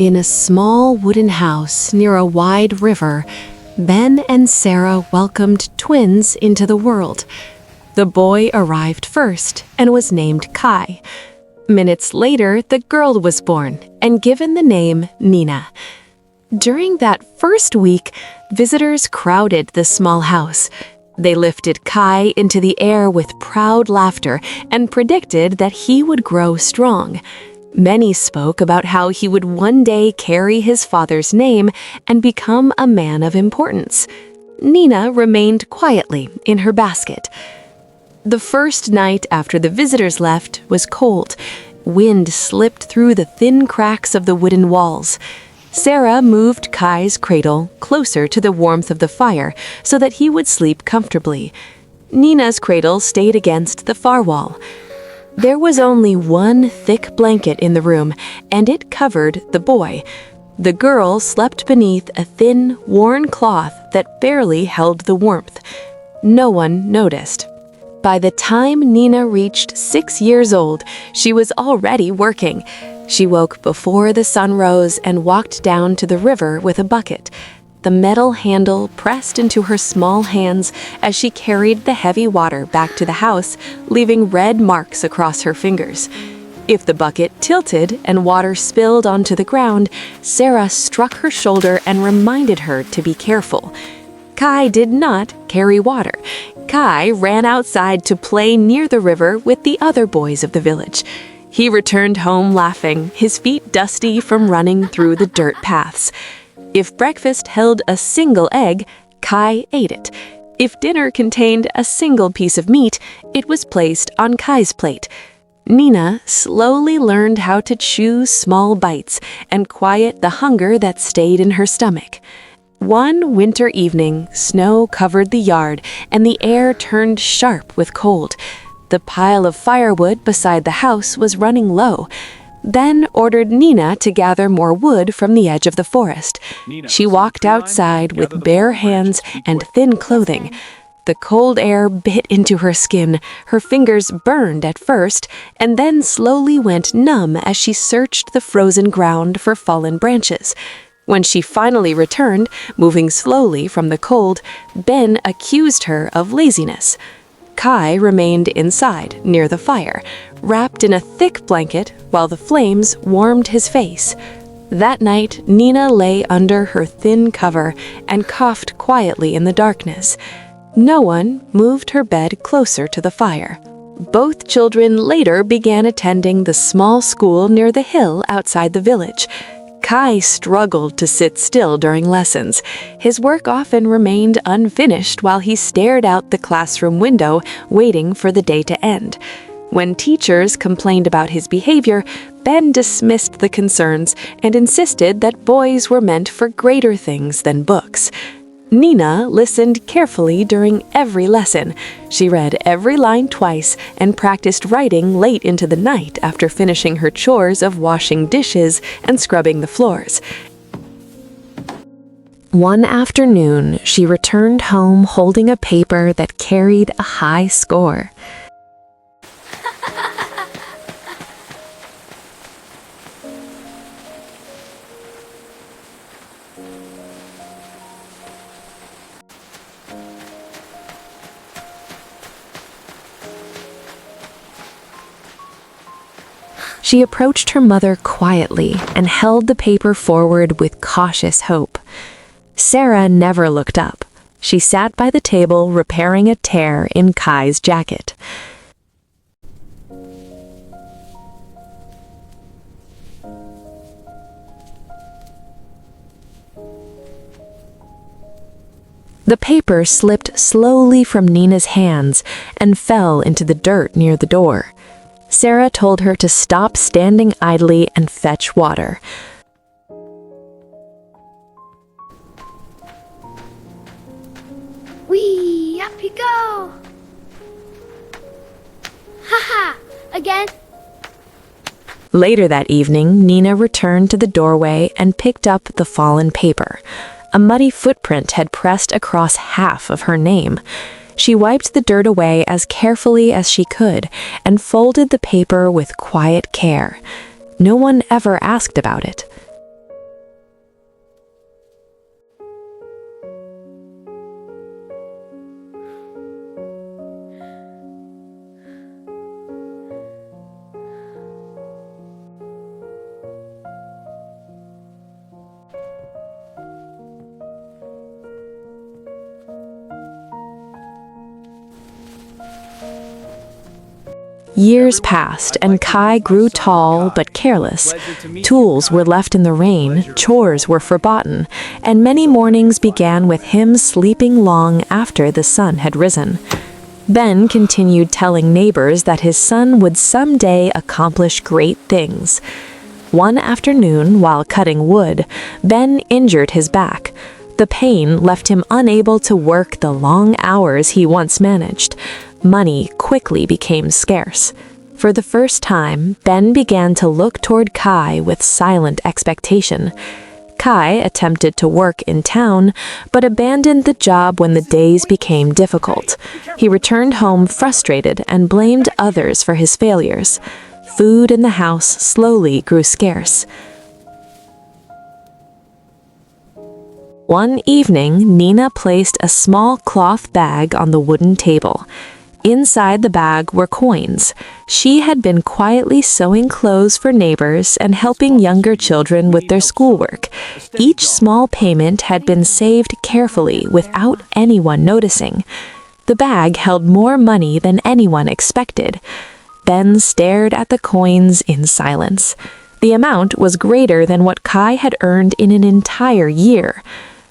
In a small wooden house near a wide river, Ben and Sarah welcomed twins into the world. The boy arrived first and was named Kai. Minutes later, the girl was born and given the name Nenah. During that first week, visitors crowded the small house. They lifted Kai into the air with proud laughter and predicted that he would grow strong. Many spoke about how he would one day carry his father's name and become a man of importance. Nenah remained quietly in her basket. The first night after the visitors left was cold. Wind slipped through the thin cracks of the wooden walls. Sarah moved Kai's cradle closer to the warmth of the fire so that he would sleep comfortably. Nenah's cradle stayed against the far wall. There was only one thick blanket in the room, and it covered the boy. The girl slept beneath a thin, worn cloth that barely held the warmth. No one noticed. By the time Nenah reached 6 years old, she was already working. She woke before the sun rose and walked down to the river with a bucket. The metal handle pressed into her small hands as she carried the heavy water back to the house, leaving red marks across her fingers. If the bucket tilted and water spilled onto the ground, Sarah struck her shoulder and reminded her to be careful. Kai did not carry water. Kai ran outside to play near the river with the other boys of the village. He returned home laughing, his feet dusty from running through the dirt paths. If breakfast held a single egg, Kai ate it. If dinner contained a single piece of meat, it was placed on Kai's plate. Nenah slowly learned how to chew small bites and quiet the hunger that stayed in her stomach. One winter evening, snow covered the yard and the air turned sharp with cold. The pile of firewood beside the house was running low. Ben ordered Nenah to gather more wood from the edge of the forest. She walked outside with bare hands and thin clothing. The cold air bit into her skin. Her fingers burned at first, and then slowly went numb as she searched the frozen ground for fallen branches. When she finally returned, moving slowly from the cold, Ben accused her of laziness. Kai remained inside, near the fire, wrapped in a thick blanket while the flames warmed his face. That night, Nenah lay under her thin cover and coughed quietly in the darkness. No one moved her bed closer to the fire. Both children later began attending the small school near the hill outside the village. Kai struggled to sit still during lessons. His work often remained unfinished while he stared out the classroom window, waiting for the day to end. When teachers complained about his behavior, Ben dismissed the concerns and insisted that boys were meant for greater things than books. Nenah listened carefully during every lesson. She read every line twice and practiced writing late into the night after finishing her chores of washing dishes and scrubbing the floors. One afternoon, she returned home holding a paper that carried a high score. She approached her mother quietly and held the paper forward with cautious hope. Sarah never looked up. She sat by the table repairing a tear in Kai's jacket. The paper slipped slowly from Nenah's hands and fell into the dirt near the door. Sarah told her to stop standing idly and fetch water. Whee! Up you go! Ha-ha! Again? Later that evening, Nenah returned to the doorway and picked up the fallen paper. A muddy footprint had pressed across half of her name. She wiped the dirt away as carefully as she could and folded the paper with quiet care. No one ever asked about it. Years passed, and Kai grew tall but careless. Tools were left in the rain, chores were forgotten, and many mornings began with him sleeping long after the sun had risen. Ben continued telling neighbors that his son would someday accomplish great things. One afternoon, while cutting wood, Ben injured his back. The pain left him unable to work the long hours he once managed. Money quickly became scarce. For the first time, Ben began to look toward Kai with silent expectation. Kai attempted to work in town, but abandoned the job when the days became difficult. He returned home frustrated and blamed others for his failures. Food in the house slowly grew scarce. One evening, Nenah placed a small cloth bag on the wooden table. Inside the bag were coins. She had been quietly sewing clothes for neighbors and helping younger children with their schoolwork. Each small payment had been saved carefully without anyone noticing. The bag held more money than anyone expected. Ben stared at the coins in silence. The amount was greater than what Kai had earned in an entire year.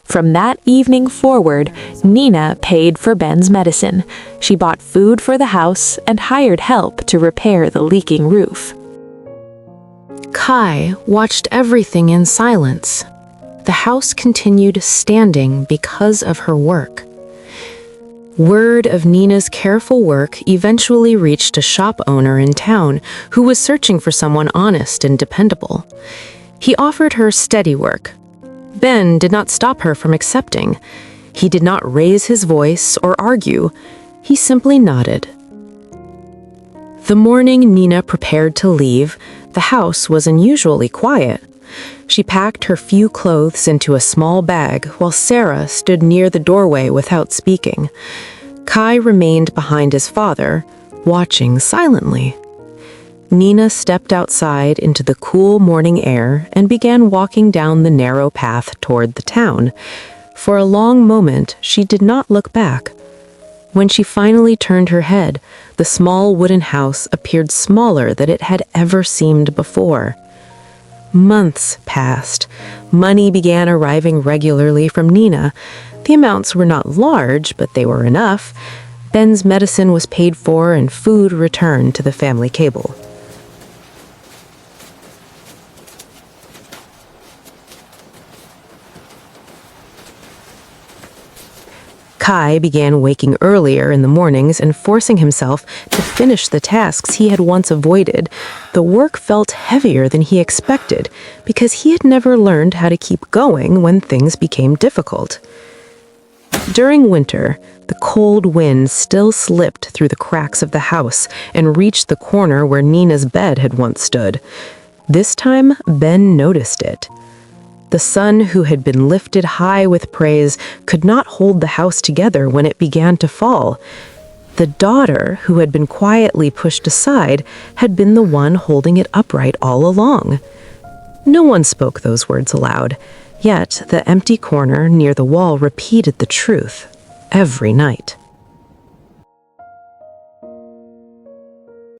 From that evening forward, Nenah paid for Ben's medicine. She bought food for the house and hired help to repair the leaking roof. Kai watched everything in silence. The house continued standing because of her work. Word of Nenah's careful work eventually reached a shop owner in town who was searching for someone honest and dependable. He offered her steady work. Ben did not stop her from accepting. He did not raise his voice or argue. He simply nodded. The morning Nenah prepared to leave, the house was unusually quiet. She packed her few clothes into a small bag while Sarah stood near the doorway without speaking. Kai remained behind his father, watching silently. Nenah stepped outside into the cool morning air and began walking down the narrow path toward the town. For a long moment, she did not look back. When she finally turned her head, the small wooden house appeared smaller than it had ever seemed before. Months passed. Money began arriving regularly from Nenah. The amounts were not large, but they were enough. Ben's medicine was paid for and food returned to the family table. Kai began waking earlier in the mornings and forcing himself to finish the tasks he had once avoided. The work felt heavier than he expected because he had never learned how to keep going when things became difficult. During winter, the cold wind still slipped through the cracks of the house and reached the corner where Nenah's bed had once stood. This time, Ben noticed it. The son who had been lifted high with praise could not hold the house together when it began to fall. The daughter, who had been quietly pushed aside, had been the one holding it upright all along. No one spoke those words aloud, yet the empty corner near the wall repeated the truth every night.